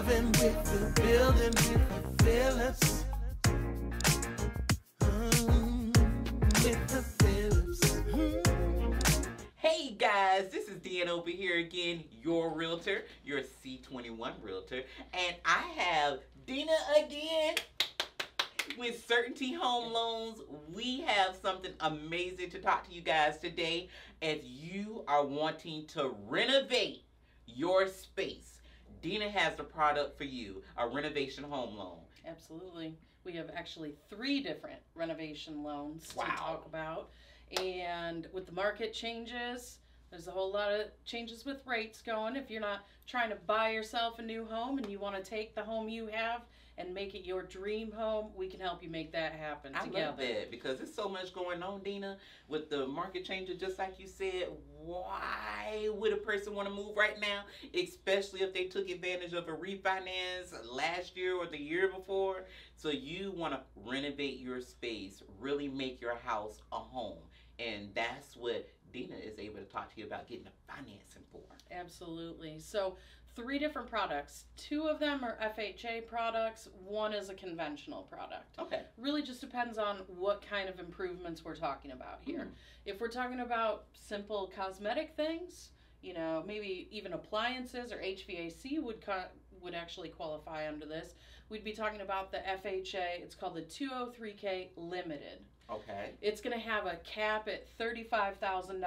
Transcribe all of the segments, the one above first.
Loving with the Building with the Phillips. With the Phillips. Hey guys, this is Deanna over here again, your realtor, your C21 realtor, and I have Dena again with Certainty Home Loans. We have something amazing to talk to you guys today. If you are wanting to renovate your space, Dena has the product for you, a renovation home loan. Absolutely. We have actually 3 different renovation loans to talk about. And with the market changes, there's a whole lot of changes with rates going. If you're not trying to buy yourself a new home and you want to take the home you have and make it your dream home, we can help you make that happen together. I love that because there's so much going on, Dena, with the market changes. Just like you said, why would a person want to move right now, especially if they took advantage of a refinance last year or the year before? So you want to renovate your space, really make your house a home. And that's what Dena is able to talk to you about getting the financing for. Absolutely. So 3 different products. 2 of them are FHA products. 1 is a conventional product. Okay. Really just depends on what kind of improvements we're talking about here. If we're talking about simple cosmetic things, you know, maybe even appliances or HVAC would actually qualify under this. We'd be talking about the FHA. It's called the 203K Limited. Okay. It's going to have a cap at $35,000.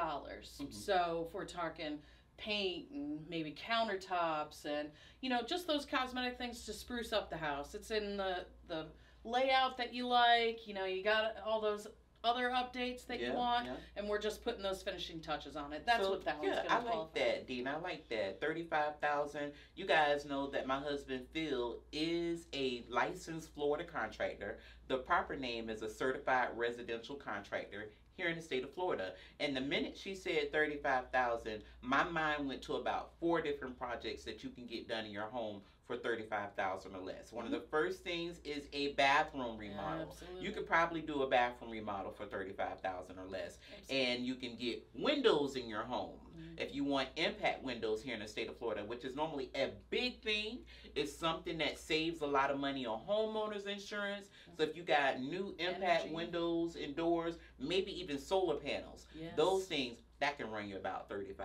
So if we're talking paint and maybe countertops and, you know, just those cosmetic things to spruce up the house. It's in the layout that you like. You know, you got all those other updates that you want, and we're just putting those finishing touches on it. That's what that one's going to qualify. I like that, Dena. I like that. $35,000. You guys know that my husband Phill is a licensed Florida contractor. The proper name is a certified residential contractor here in the state of Florida. And the minute she said $35,000, my mind went to about 4 different projects that you can get done in your home for $35,000 or less. One of the first things is a bathroom remodel. Absolutely. You could probably do a bathroom remodel for $35,000 or less. And you can get windows in your home. If you want impact windows here in the state of Florida, which is normally a big thing, it's something that saves a lot of money on homeowners insurance. So if you got new impact windows and doors, maybe even solar panels, those things, that can run you about $35,000.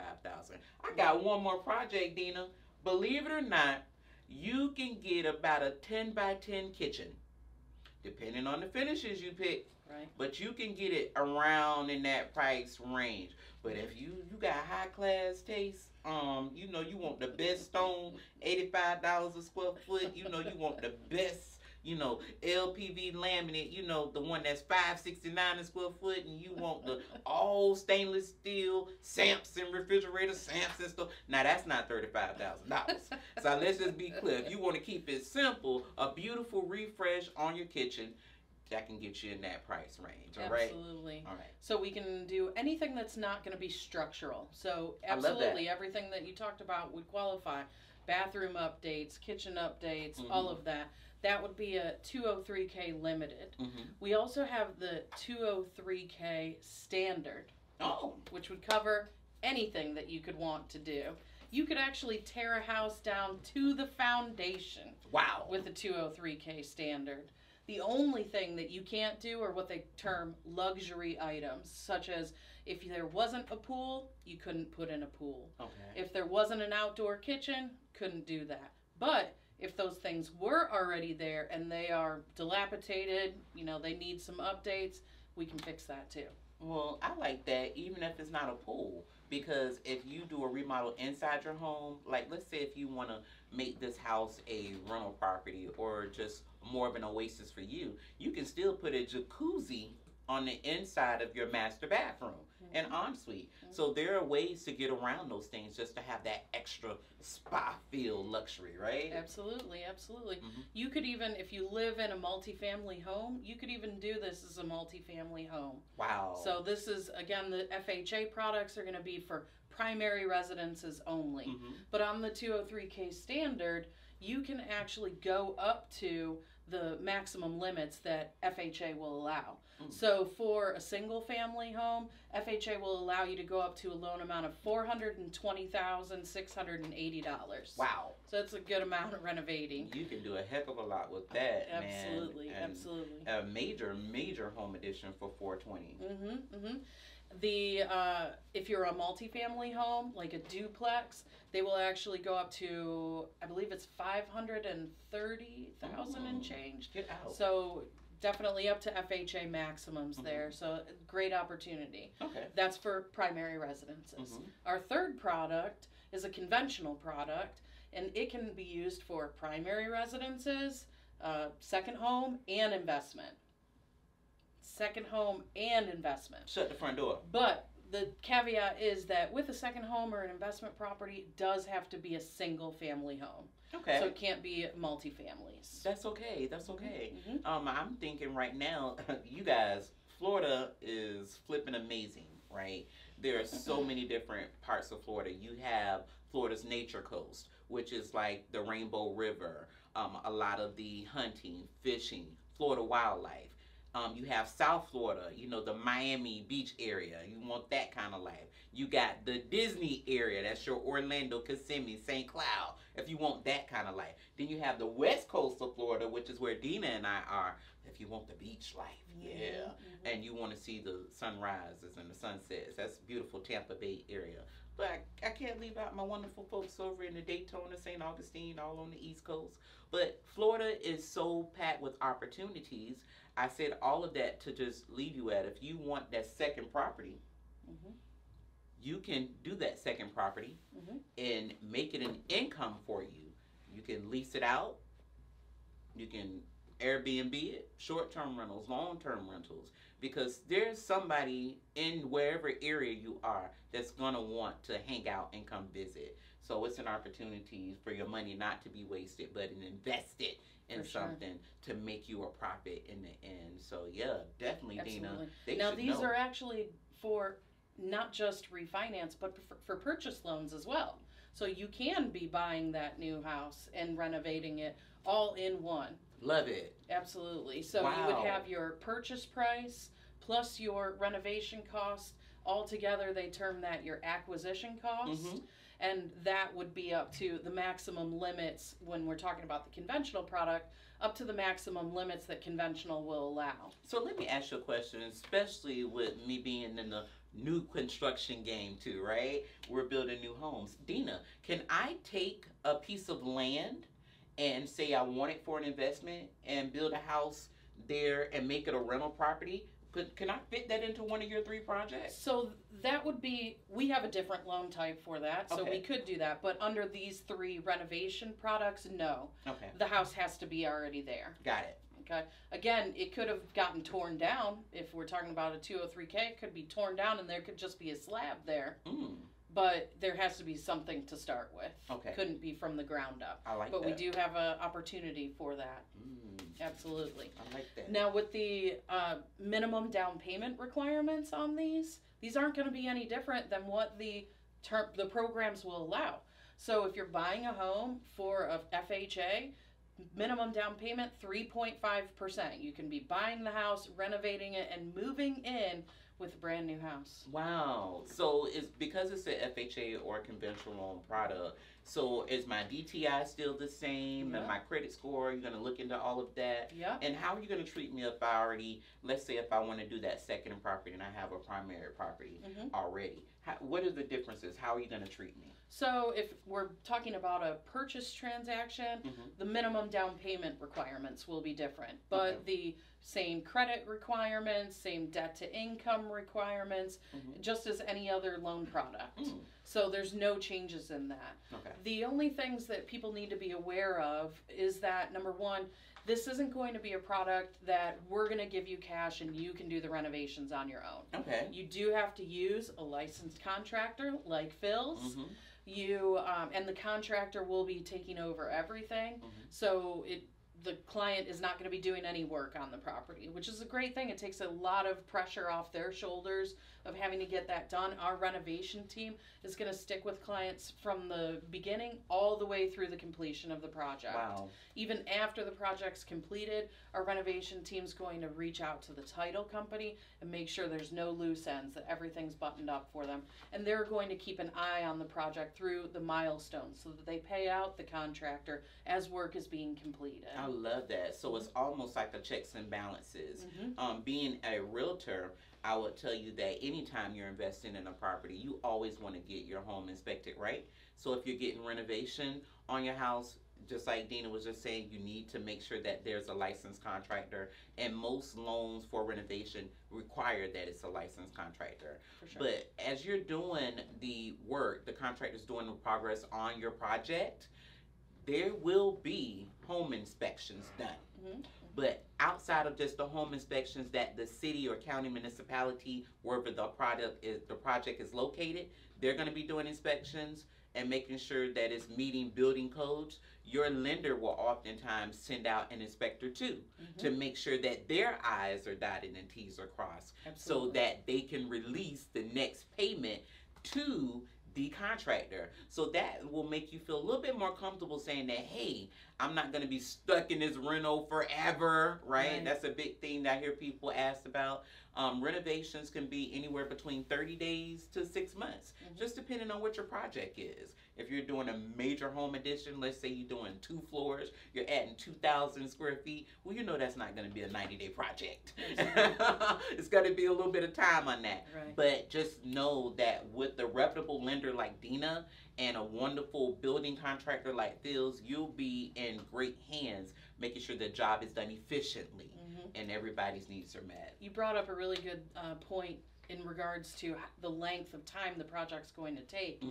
I got one more project, Dena. Believe it or not, you can get about a 10 by 10 kitchen, depending on the finishes you pick. But you can get it around in that price range. But if you got high class taste, you know, you want the best stone, $85 a square foot. You know, you want the best, you know, LPV laminate, you know, the one that's $569 a square foot, and you want the all stainless steel Samps and refrigerator Samps and stuff. Now that's not $35,000. So let's just be clear. If you want to keep it simple, a beautiful refresh on your kitchen, that can get you in that price range, all right? Absolutely. All right. So we can do anything that's not going to be structural. So absolutely everything that you talked about would qualify. Bathroom updates, kitchen updates, all of that. That would be a 203K Limited. We also have the 203K Standard, which would cover anything that you could want to do. You could actually tear a house down to the foundation. Wow. With the 203K Standard. The only thing that you can't do are what they term luxury items, such as if there wasn't a pool, you couldn't put in a pool. If there wasn't an outdoor kitchen, couldn't do that. But if those things were already there and they are dilapidated, you know, they need some updates, we can fix that too. Well, I like that, even if it's not a pool, because if you do a remodel inside your home, like let's say if you want to make this house a rental property or just more of an oasis for you, you can still put a jacuzzi on the inside of your master bathroom and ensuite. So there are ways to get around those things just to have that extra spa feel luxury, right? Absolutely, absolutely. You could even, if you live in a multifamily home, you could even do this as a multifamily home. Wow. So this is, again, the FHA products are going to be for primary residences only. But on the 203K Standard, you can actually go up to the maximum limits that FHA will allow. So for a single family home, FHA will allow you to go up to a loan amount of $420,680. Wow. So it's a good amount of renovating. You can do a heck of a lot with that, Absolutely, man. absolutely. A major home addition for $420. The if you're a multifamily home, like a duplex, they will actually go up to, I believe it's $530,000 and change. Get out. So definitely up to FHA maximums there. So great opportunity. Okay. That's for primary residences. Our third product is a conventional product, and it can be used for primary residences, second home, and investment. Second home and investment. Shut the front door. But the caveat is that with a second home or an investment property, it does have to be a single family home. Okay. So it can't be multifamilies. That's okay. That's okay. I'm thinking right now, you guys, Florida is flipping amazing, right? There are so many different parts of Florida. You have Florida's Nature Coast, which is like the Rainbow River, a lot of the hunting, fishing, Florida wildlife. You have South Florida, you know, the Miami Beach area. You want that kind of life. You got the Disney area. That's your Orlando, Kissimmee, St. Cloud, if you want that kind of life. Then you have the West Coast of Florida, which is where Dena and I are, if you want the beach life. Yeah. And you want to see the sunrises and the sunsets. That's beautiful Tampa Bay area. But I can't leave out my wonderful folks over in the Daytona, St. Augustine, all on the East Coast. But Florida is so packed with opportunities. I said all of that to just leave you at, if you want that second property, you can do that second property and make it an income for you. You can lease it out. You can Airbnb it, short-term rentals, long-term rentals, because there's somebody in wherever area you are that's going to want to hang out and come visit. So it's an opportunity for your money not to be wasted, but invest it in something to make you a profit in the end. So yeah, definitely, Dena. Now these are actually for not just refinance, but for purchase loans as well. So you can be buying that new house and renovating it all in one. Love it. Absolutely. So you would have your purchase price plus your renovation cost. All together, they term that your acquisition cost. And that would be up to the maximum limits when we're talking about the conventional product, up to the maximum limits that conventional will allow. So let me ask you a question, especially with me being in the new construction game too, right? We're building new homes. Dena, can I take a piece of land and say I want it for an investment and build a house there and make it a rental property? Can I fit that into one of your 3 projects? So that would be, we have a different loan type for that, so we could do that. But under these 3 renovation products, no. Okay. The house has to be already there. Got it. Okay. Again, it could have gotten torn down. If we're talking about a 203K, it could be torn down and there could just be a slab there. But there has to be something to start with. Okay. Couldn't be from the ground up. I like that. But we do have an opportunity for that. Absolutely. I like that. Now with the minimum down payment requirements on these aren't going to be any different than what the programs will allow. So if you're buying a home for a FHA, minimum down payment 3.5%. You can be buying the house, renovating it, and moving in with a brand new house. Wow. So it's because it's a FHA or a conventional loan product. So is my DTI still the same? And my credit score, you're going to look into all of that? Yeah. And how are you going to treat me if I already, let's say if I want to do that second property and I have a primary property already? What are the differences? How are you going to treat me? So if we're talking about a purchase transaction, the minimum down payment requirements will be different. But the same credit requirements, same debt to income requirements, just as any other loan product. So there's no changes in that. The only things that people need to be aware of is that, number one, this isn't going to be a product that we're going to give you cash and you can do the renovations on your own. You do have to use a licensed contractor like Phill's. You and the contractor will be taking over everything. So the client is not going to be doing any work on the property, which is a great thing. It takes a lot of pressure off their shoulders of having to get that done. Our renovation team is going to stick with clients from the beginning all the way through the completion of the project. Wow. Even after the project's completed, our renovation team's going to reach out to the title company and make sure there's no loose ends, that everything's buttoned up for them. And they're going to keep an eye on the project through the milestones so that they pay out the contractor as work is being completed. I love that. So it's almost like a checks and balances. Being a realtor, I would tell you that anytime you're investing in a property, you always want to get your home inspected, right? So if you're getting renovation on your house, just like Dena was just saying, you need to make sure that there's a licensed contractor. And most loans for renovation require that it's a licensed contractor. For sure. But as you're doing the work, the contractor's doing the progress on your project, there will be home inspections done. But outside of just the home inspections that the city or county municipality, wherever the project is located, they're going to be doing inspections and making sure that it's meeting building codes. Your lender will oftentimes send out an inspector too, to make sure that their I's are dotted and T's are crossed. Absolutely. So that they can release the next payment to the contractor. So that will make you feel a little bit more comfortable saying that, hey, I'm not going to be stuck in this reno forever, right? That's a big thing that I hear people ask about. Renovations can be anywhere between 30 days to 6 months, just depending on what your project is. If you're doing a major home addition, let's say you're doing 2 floors, you're adding 2,000 square feet, well, you know that's not going to be a 90-day project. It's going to be a little bit of time on that. Right. But just know that with a reputable lender like Dena and a wonderful building contractor like Phill's, you'll be in great hands making sure the job is done efficiently and everybody's needs are met. You brought up a really good point in regards to the length of time the project's going to take.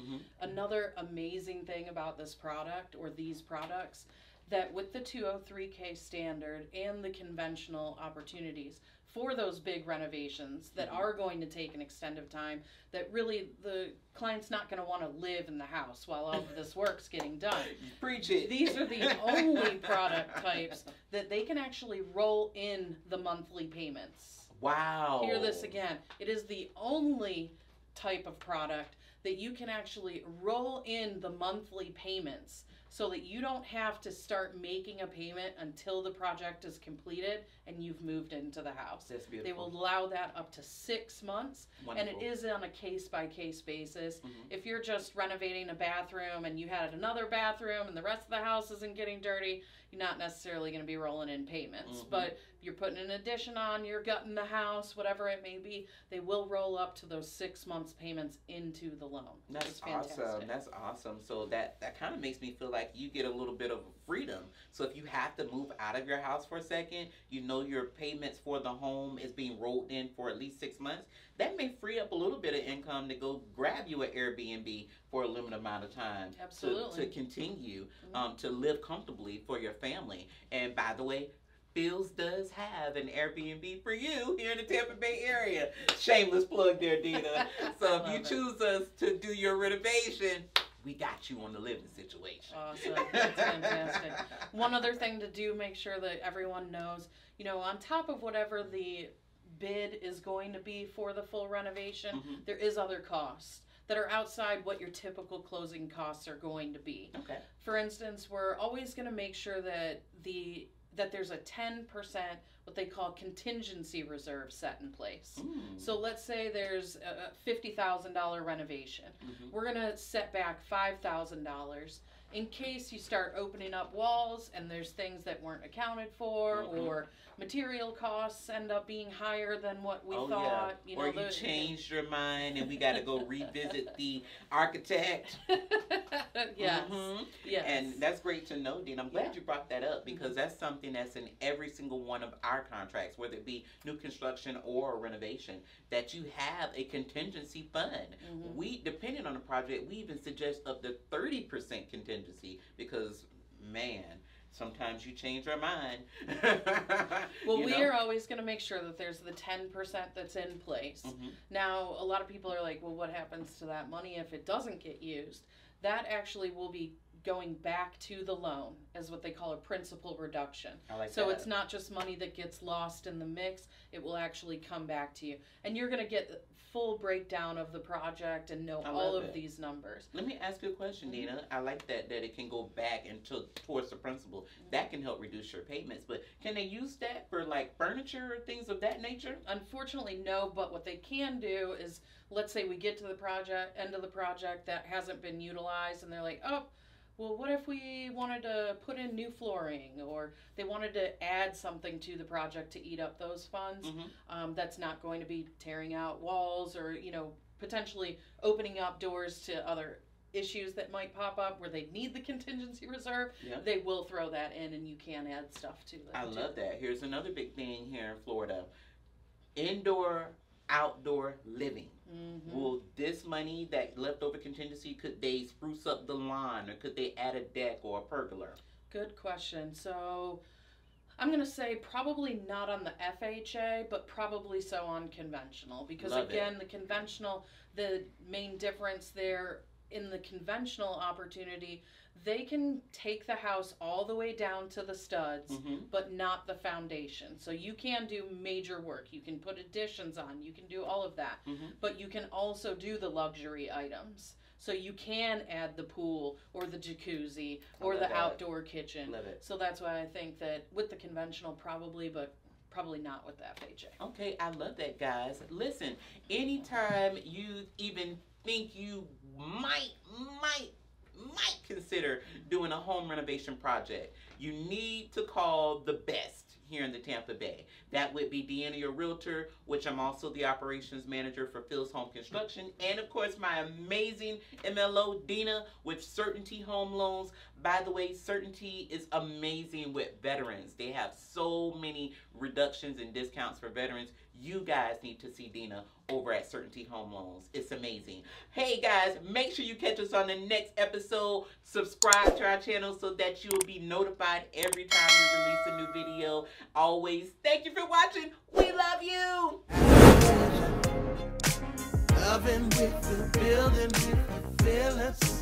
Another amazing thing about this product or these products, that with the 203K standard and the conventional opportunities for those big renovations that are going to take an extended time, that really the client's not going to want to live in the house while all of this work's getting done. Preach it. These are the only product types that they can actually roll in the monthly payments. Wow. Hear this again. It is the only type of product that you can actually roll in the monthly payments so that you don't have to start making a payment until the project is completed and you've moved into the house. That's beautiful. They will allow that up to 6 months. Wonderful. And it is on a case-by-case basis. If you're just renovating a bathroom and you had another bathroom and the rest of the house isn't getting dirty, you're not necessarily going to be rolling in payments. But if you're putting an addition on, you're gutting the house, whatever it may be, they will roll up to those 6 months payments into the loan. That's awesome. That's awesome. So that kind of makes me feel like you get a little bit of freedom. So if you have to move out of your house for a second, you know your payments for the home is being rolled in for at least 6 months. That may free up a little bit of income to go grab you an Airbnb for a limited amount of time. Absolutely. To continue to live comfortably for your family. And by the way, Phill's does have an Airbnb for you here in the Tampa Bay area. Shameless plug there, Dena. So if you choose us to do your renovation, we got you on the living situation. Awesome. That's fantastic. One other thing to do, make sure that everyone knows, you know, on top of whatever the bid is going to be for the full renovation, there is other costs that are outside what your typical closing costs are going to be. Okay. For instance, we're always going to make sure that there's a 10% what they call contingency reserve set in place. So let's say there's a $50,000 renovation. We're going to set back $5,000 in case you start opening up walls and there's things that weren't accounted for, or material costs end up being higher than what we thought. Yeah. You know, changed your mind and we got to go revisit the architect. Yes. Yes. And that's great to know, Dean. I'm glad you brought that up because that's something that's in every single one of our contracts, whether it be new construction or renovation, that you have a contingency fund. We, depending on the project, we even suggest up to 30% contingency because, man, sometimes you change your mind. Well, we are always going to make sure that there's the 10% that's in place. Now, a lot of people are like, well, what happens to that money if it doesn't get used? That actually will be going back to the loan as what they call a principal reduction. I like so that. It's not just money that gets lost in the mix, it will actually come back to you. And you're going to get full breakdown of the project and know all of these numbers. Let me ask you a question, Dena. I like that it can go back into towards the principal. That can help reduce your payments, but can they use that for like furniture or things of that nature? Unfortunately, no, but what they can do is, let's say we get to the end of the project that hasn't been utilized, and they're like, oh, well, what if we wanted to put in new flooring, or they wanted to add something to the project to eat up those funds? That's not going to be tearing out walls or, potentially opening up doors to other issues that might pop up where they need the contingency reserve. Yep. They will throw that in, and you can add stuff to that. I love that. Here's another big thing here in Florida. Indoor, outdoor living. Will this money, that leftover contingency, could they spruce up the lawn, or could they add a deck or a pergola? Good question. So I'm going to say probably not on the FHA, but probably so on conventional. Because the conventional, the main difference there in the conventional opportunity, they can take the house all the way down to the studs, but not the foundation. So you can do major work. You can put additions on. You can do all of that. But you can also do the luxury items. So you can add the pool or the jacuzzi or the outdoor kitchen. Love it. So that's why I think that with the conventional probably, but probably not with the FHA. Okay, I love that, guys. Listen, anytime you even think you might consider doing a home renovation project, you need to call the best here in the Tampa Bay. That would be Deanna, your realtor, which I'm also the operations manager for Phill's Home Construction, and of course my amazing MLO, Dena, with Certainty Home Loans. By the way, Certainty is amazing with veterans. They have so many reductions and discounts for veterans. You guys need to see Dena over at Certainty Home Loans. It's amazing. Hey guys, make sure you catch us on the next episode. Subscribe to our channel so that you will be notified every time we release a new video. Always, thank you for watching. We love you. Loving with the Building with the Phillips.